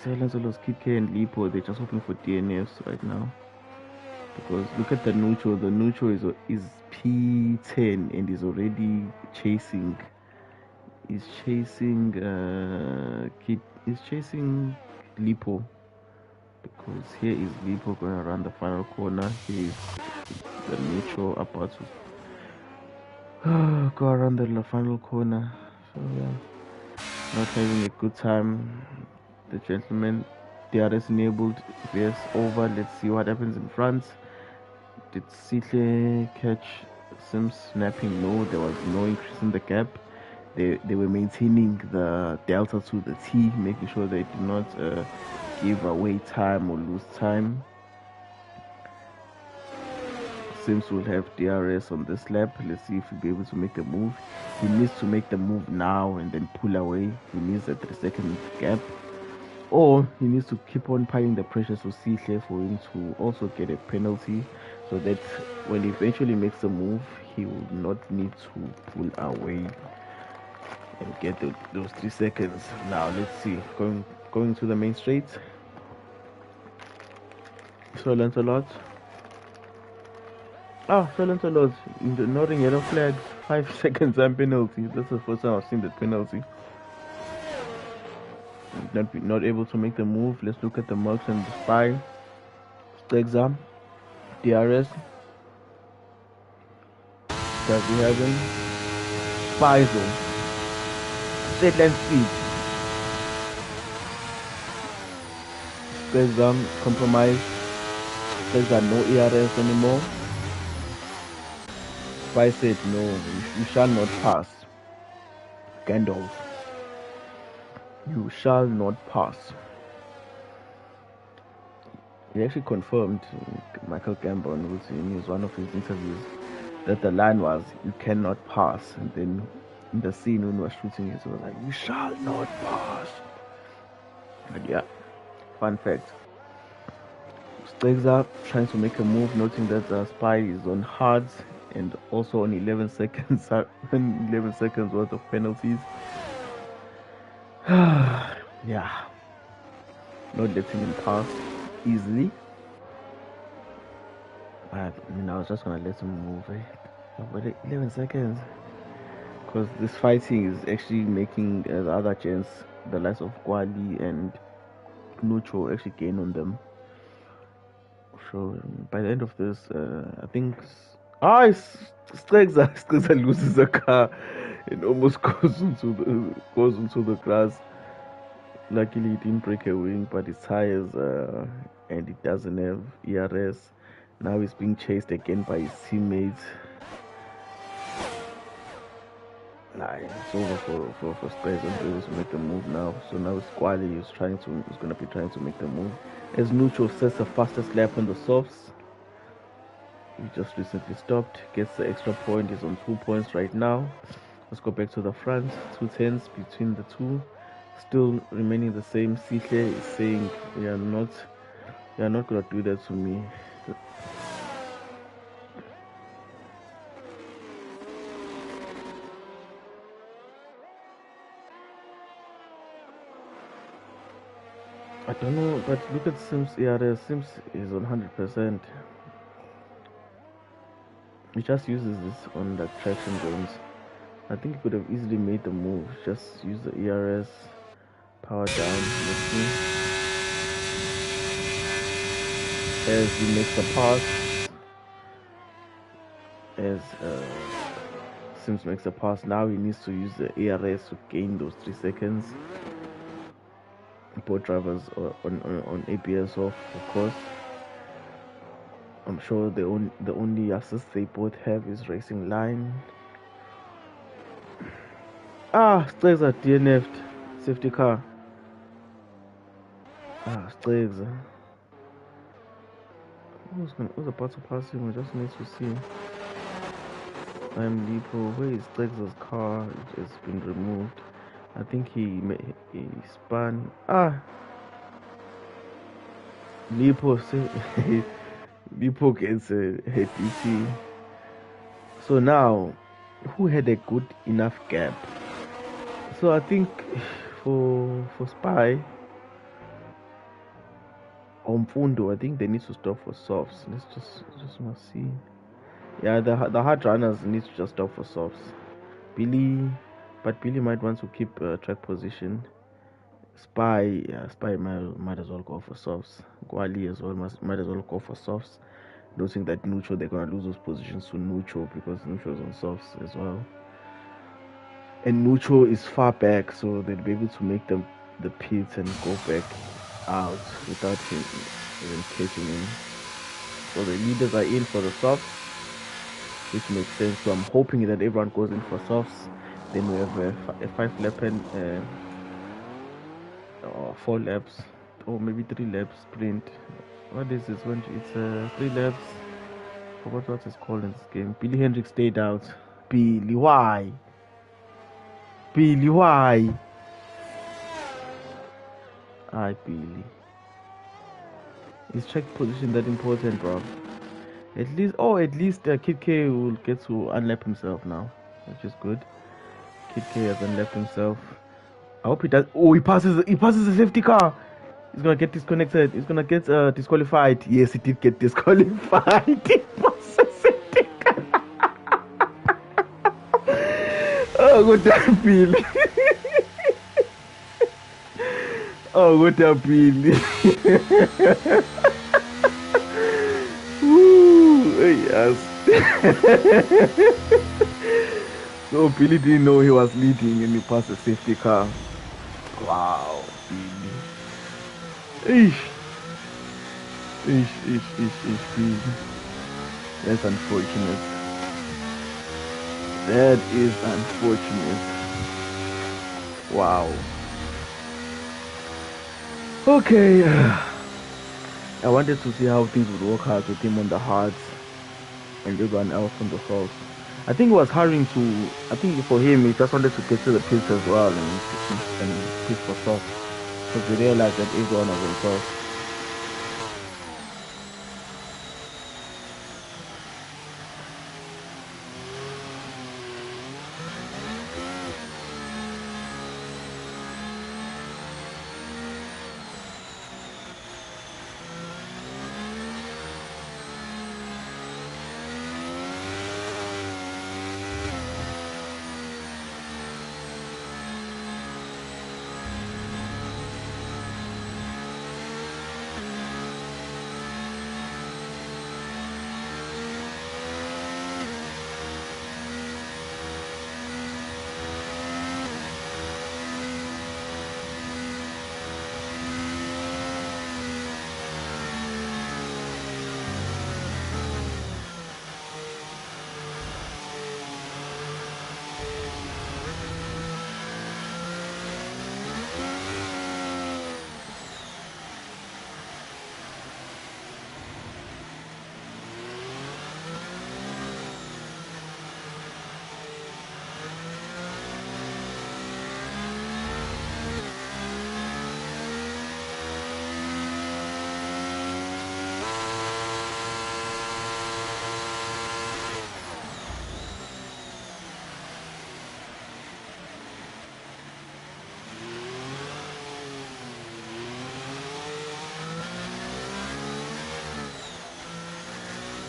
Speaker 1: Sir Lancelot, Kid K and Lipo, they're just hoping for DNFs right now. Because look at the neutral. The neutral is P10 and is already chasing. Is chasing Lipo, because here is Lipo going around the final corner. Here is the neutral about to go around the final corner. So yeah, not having a good time. The gentleman, DRS enabled, VS over. Let's see what happens in front. Did Sihle catch Sims snapping? No, there was no increase in the gap. they were maintaining the delta to the T, making sure they did not give away time or lose time. Sims will have DRS on this lap. Let's see if he'll be able to make the move. He needs to make the move now and then pull away. He needs a 3-second gap. Or he needs to keep on piling the pressure to Sihle for him to also get a penalty, so that when he eventually makes the move, he will not need to pull away and get those 3 seconds. Now let's see. Going to the main straight. So Lancelot. So Lancelot, ignoring yellow flags, 5 seconds and penalty. That's the first time I've seen that penalty. Not able to make the move. Let's look at the marks and the spy. Exam. DRS. Does he have him? Spy zone. Straight line speed. Exam compromise. Says that no ERS anymore. Spy said no, you shall not pass. Gandalf. You shall not pass. He actually confirmed, Michael Gambon, in one of his interviews, that the line was, you cannot pass. And then in the scene when we were shooting it, he was like, you shall not pass. But yeah, fun fact. Stegza trying to make a move, noting that the spy is on hards and also on 11 seconds, 11 seconds worth of penalties. Yeah, not letting him pass easily. I was just gonna let him move. But 11 seconds, because this fighting is actually making the other gents, the likes of Kwali and Nucho, actually gain on them. So by the end of this, I think Stegza loses the car and almost goes into the grass. Luckily, he didn't break a wing, but his tires and it doesn't have ERS. Now he's being chased again by his teammates. It's over for Stegza to make the move now. So now Squally is going to be trying to make the move. As Nucho sets the fastest lap on the softs. He just recently stopped, gets the extra point, is on 2 points right now. Let's go back to the front, 2 tenths between the two, still remaining the same. Sihle is saying, you're not gonna do that to me. I don't know, but look at Sims ERS. Sims is on 100%. He just uses this on the traction zones. I think he could have easily made the move. Just use the ERS, power down. Let's see. As he makes the pass, as Sims makes the pass, now he needs to use the ERS to gain those 3 seconds. Both drivers on ABS off, of course. I'm sure the only assist they both have is racing line. Stegza DNF'd. Safety car. Stegza. Who's about to pass him? I just need to see. I'm Lipo. Where is Stegza's car? It has been removed. I think he spun. Lipo. Lipo gets a DT. So now, who had a good enough gap? So I think for Spy on Fundo, I think they need to stop for softs. Let's just want to see. Yeah, the hard runners need to just stop for softs. Billy might want to keep track position. Spy might as well go for softs. Guali as well might as well go for softs. Noting that Nucho, they're gonna lose those positions to Nucho because Nucho's on softs as well. And Nucho is far back, so they'll be able to make the pits and go back out without him even catching him. So the leaders are in for the softs, which makes sense. So I'm hoping that everyone goes in for softs Then we have a 5 lap and 4 laps, or maybe 3 laps sprint. What is this one? It's 3 laps. Forgot what it's called in this game. Billy Hendrick stayed out. Billy, why? Billy, why? Hi, Billy. Is check position that important, bro? At least Kid K will get to unlap himself now, which is good. Kid K has unlapped himself. I hope he does. Oh, he passes. He passes the safety car. He's gonna get disconnected. He's gonna get disqualified. Yes, he did get disqualified. He passes the safety car. Oh, good job, Billy. Oh, good job, Billy. Woo, yes. So Billy didn't know he was leading and he passed the safety car. Wow, Billy. Ish. Billy. That's unfortunate. That is unfortunate. Wow. Okay. I wanted to see how things would work out with him on the hards and everyone else on the softs. I think he was hurrying to. I think for him, he just wanted to get to the pits as well and pit for soft because we realized that everyone was on soft.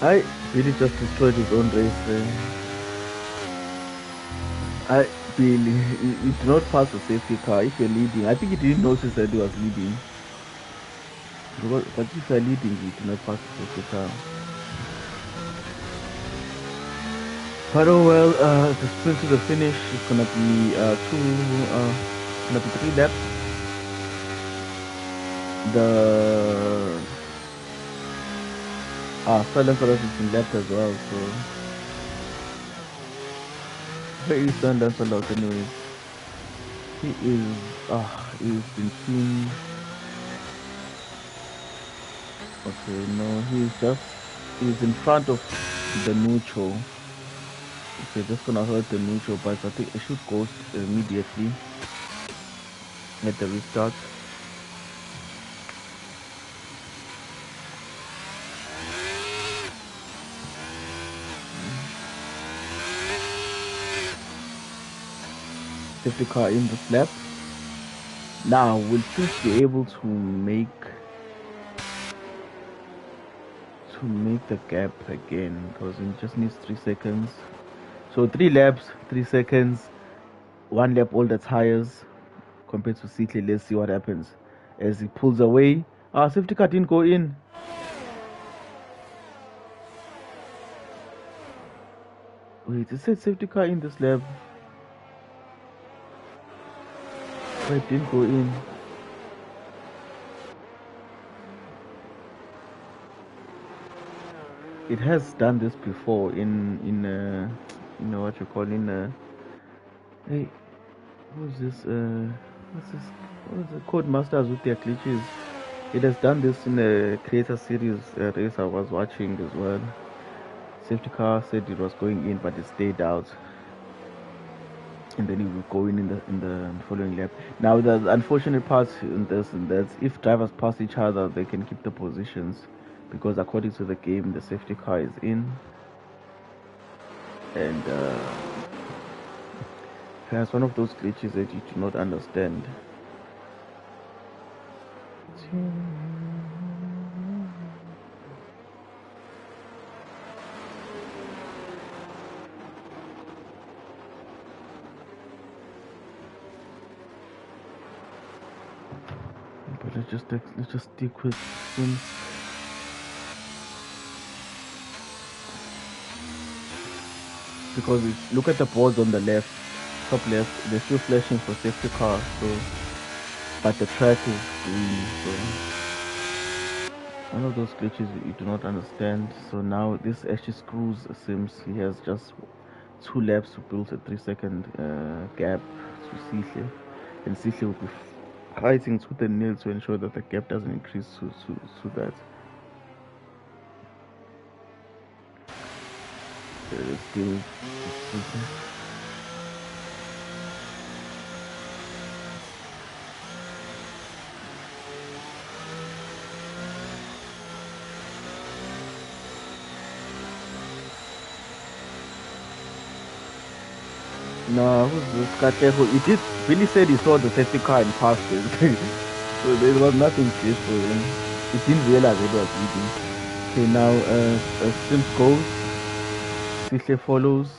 Speaker 1: I Billy just destroyed his own race. I Billy, you do not pass the safety car if you're leading. I think he didn't notice that he was leading. But if you're leading, you do not pass the safety car. But oh well, the sprint to the finish is gonna be gonna be 3 laps. The Silencer has been left as well, so where is Silencer out anyways? He is in team. Okay, no, he's in front of the neutral. Okay, just gonna hurt the neutral, but I think it should go immediately at the restart. Safety car in this lap. Now we'll just be able to make the gap again because it just needs 3 seconds. So 3 laps, 3 seconds, 1 lap all the tires compared to Seatley. Let's see what happens as he pulls away. Safety car didn't go in. Wait, it said safety car in this lap. But it didn't go in. It has done this before in what you call Hey, who's this? What's this? What's the Code Masters with their glitches? It has done this in a creator series race I was watching as well. Safety car said it was going in, but it stayed out, and then it will go in the following lap. Now the unfortunate part in this and that if drivers pass each other, they can keep the positions because according to the game, the safety car is in, and it has one of those glitches that you do not understand. But let's just stick with Sims. Because look at the boards on the left, top left, they're still flashing for safety car, so but the track is green, so one of those glitches you do not understand. So now this actually screws Sims. He has just 2 laps to build a 3 second gap to Sihle, and Sihle will be fighting tooth and nail to ensure that the gap doesn't increase to that. Still. No, who's this Kateho? He did really said he saw the safety car and passed it. So there was nothing clear for him. He didn't realize it was leading. Okay, now Sims goes. Sihle follows.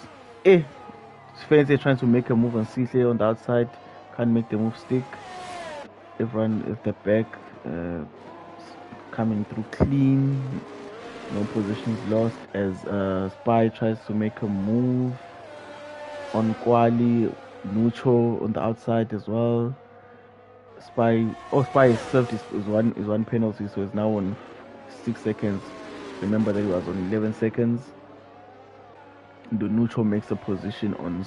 Speaker 1: Eh! Fancy trying to make a move on Sihle on the outside. Can't make the move stick. Everyone at the back coming through clean. No positions lost as Spy tries to make a move on Kwali. Nucho on the outside as well. Spy served is one penalty, so it's now on 6 seconds. Remember that he was on 11 seconds. The neutral makes a position on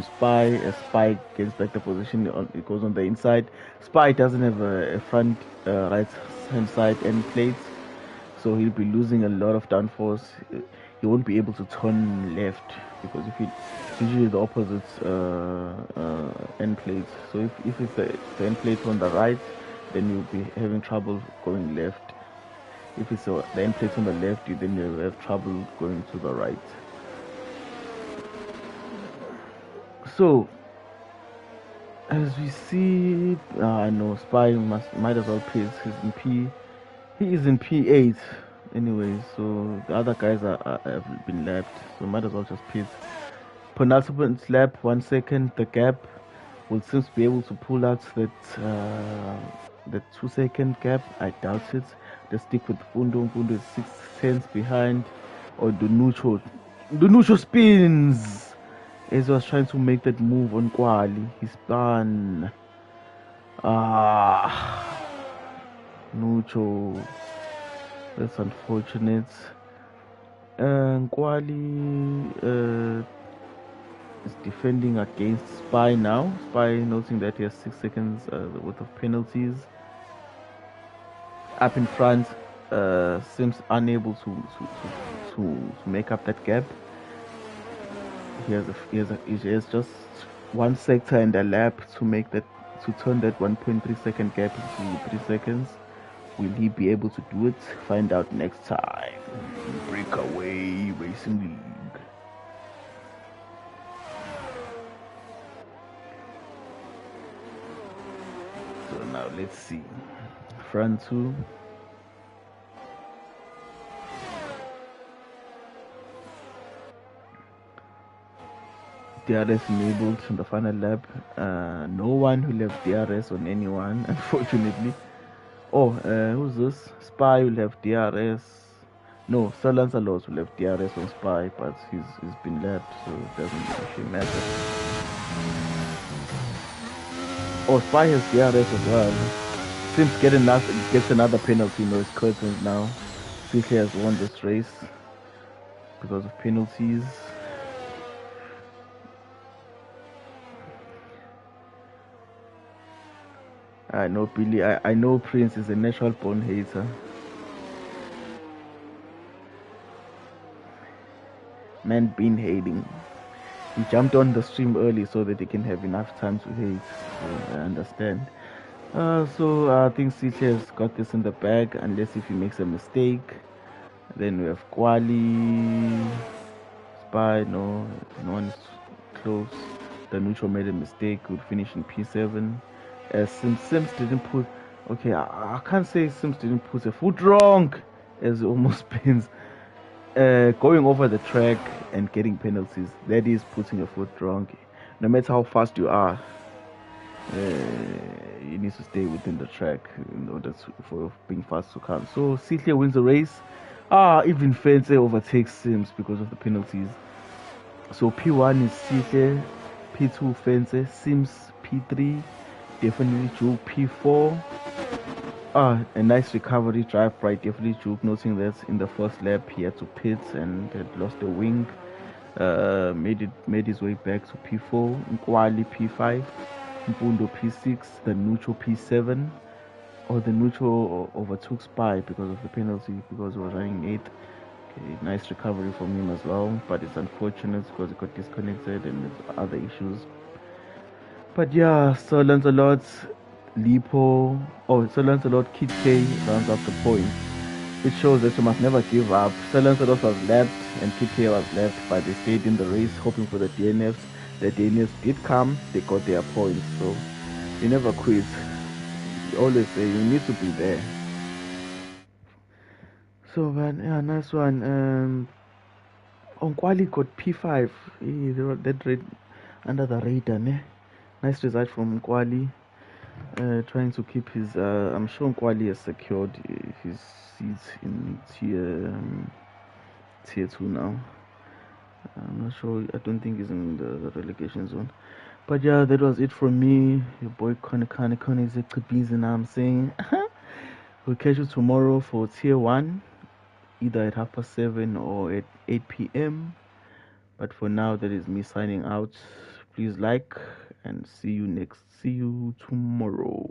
Speaker 1: Spy. As Spy gets back the position, it goes on the inside. Spy doesn't have a front right hand side end plate, so he'll be losing a lot of downforce. He won't be able to turn left because if it's usually the opposite end plate. So if it's the end plate on the right, then you'll be having trouble going left. If it's the end plate on the left, then you'll have trouble going to the right. So, as we see, no, Spy might as well piss. He's in P. He is in P8 anyway, so the other guys have been left, so might as well just piss. Penultimate lap, 1 second. The gap will seems to be able to pull out that 2 second gap. I doubt it. They stick with Fundo. Fundo is 6 tenths behind, or Dunucho. Dunucho spins. As he was trying to make that move on Kwali, he spun. Nucho. That's unfortunate. Kwali is defending against Spy now. Spy noting that he has 6 seconds worth of penalties. Up in front, seems unable to make up that gap. He has just 1 sector and a lap to make that, to turn that 1.3 second gap into 3 seconds. Will he be able to do it? Find out next time. Breakaway Racing League. So now let's see. Front 2. DRS enabled in the final lap. No one will have DRS on anyone, unfortunately. Oh, who's this? Spy will have DRS. No, Sir Lancelot will have DRS on Spy, but he's been lapped, so it doesn't actually matter. Oh, Spy has DRS as well. Sims gets another penalty. No, it's curtains now. CK has won this race because of penalties. I know Billy. I know Prince is a natural born hater. Man been hating. He jumped on the stream early so that he can have enough time to hate. So I understand. So I think CJ has got this in the bag, unless if he makes a mistake. Then we have Quali, Spy. No, no one is close. The neutral made a mistake. Would finish in P7. Sims didn't put. Okay, I can't say Sims didn't put a foot wrong, as he almost spins. Going over the track and getting penalties, that is putting a foot wrong. No matter how fast you are, you need to stay within the track in order for being fast to come. So Sihle wins the race. Even Fence overtakes Sims because of the penalties. So P1 is Sihle, P2 Fence, Sims P3, definitely Juke P4. A nice recovery drive by definitely Juke, noting that in the first lap he had to pit and had lost a wing. Made his way back to P4, Nkwali P5, Mpundo P6, the neutral P7, or the neutral overtook Spy because of the penalty, because he was running 8th. Okay, nice recovery from him as well, but it's unfortunate because he got disconnected and there's other issues. But yeah, Sir Lancelot, Sir Lancelot, Kid K rounds up the points. It shows that you must never give up. Sir Lancelot was left and Kid K was left, but they stayed in the race hoping for the DNFs. The DNFs did come, they got their points, so you never quit. You always say you need to be there. So man, yeah, nice one. Onkwali got P5. That rate under the radar, ne? Nice result from Nkwali. Trying to keep his. I'm sure Nkwali has secured his seat in tier 2 now. I'm not sure. I don't think he's in the relegation zone. But yeah, that was it from me. Your boy Kone is a good busy now. I'm saying. We'll catch you tomorrow for tier 1, either at 7:30 or at 8 p.m. But for now, that is me signing out. Please like and see you tomorrow.